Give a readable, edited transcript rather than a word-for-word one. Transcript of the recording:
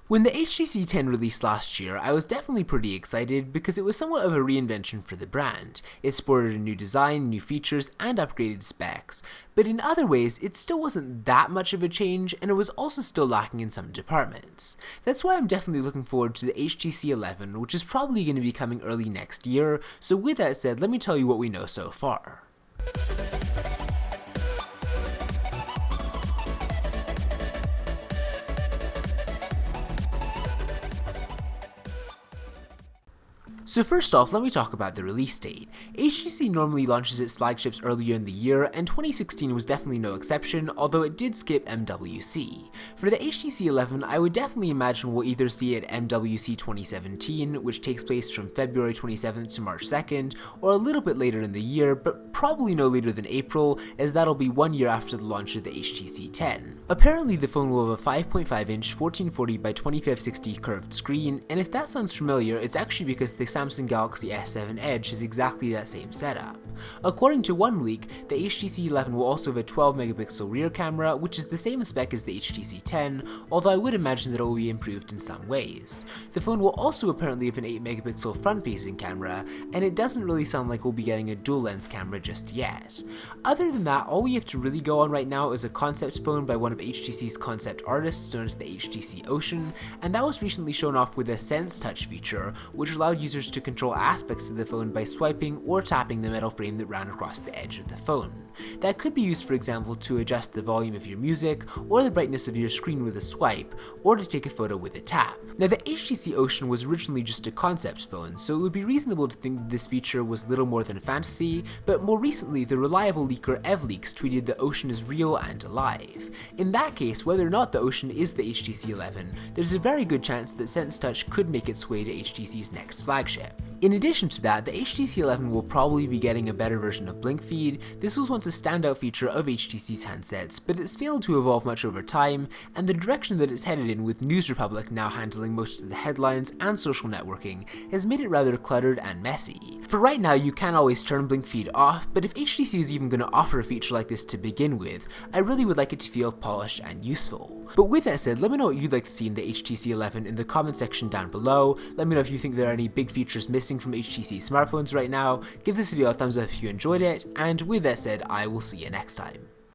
When the HTC 10 released last year, I was definitely pretty excited because it was somewhat of a reinvention for the brand. It sported a new design, new features, and upgraded specs, but in other ways, it still wasn't that much of a change, and it was also still lacking in some departments. That's why I'm definitely looking forward to the HTC 11, which is probably going to be coming early next year, so with that said, let me tell you what we know so far. So first off, let me talk about the release date. HTC normally launches its flagships earlier in the year, and 2016 was definitely no exception, although it did skip MWC. For the HTC 11, I would definitely imagine we'll either see it at MWC 2017, which takes place from February 27th to March 2nd, or a little bit later in the year, but probably no later than April, as that'll be 1 year after the launch of the HTC 10. Apparently the phone will have a 5.5-inch 1440 by 2560 curved screen, and if that sounds familiar, it's actually because the Samsung Galaxy S7 Edge has exactly that same setup. According to one leak, the HTC 11 will also have a 12 megapixel rear camera, which is the same spec as the HTC 10, although I would imagine that it will be improved in some ways. The phone will also apparently have an 8 megapixel front-facing camera, and it doesn't really sound like we'll be getting a dual lens camera just yet. Other than that, all we have to really go on right now is a concept phone by one of HTC's concept artists known as the HTC Ocean, and that was recently shown off with a Sense Touch feature, which allowed users to control aspects of the phone by swiping or tapping the metal frame that ran across the edge of the phone. That could be used, for example, to adjust the volume of your music, or the brightness of your screen with a swipe, or to take a photo with a tap. Now the HTC Ocean was originally just a concept phone, so it would be reasonable to think that this feature was little more than a fantasy, but more recently the reliable leaker EvLeaks tweeted the Ocean is real and alive. In that case, whether or not the Ocean is the HTC 11, there's a very good chance that Sense Touch could make its way to HTC's next flagship. In addition to that, the HTC 11 will probably be getting a better version of Blink Feed. This was once a standout feature of HTC's handsets, but it's failed to evolve much over time, and the direction that it's headed in, with News Republic now handling most of the headlines and social networking, has made it rather cluttered and messy. For right now, you can always turn Blink Feed off, but if HTC is even going to offer a feature like this to begin with, I really would like it to feel polished and useful. But with that said, let me know what you'd like to see in the HTC 11 in the comment section down below. Let me know if you think there are any big features missing from HTC smartphones right now. Give this video a thumbs up if you enjoyed it, and with that said, I will see you next time.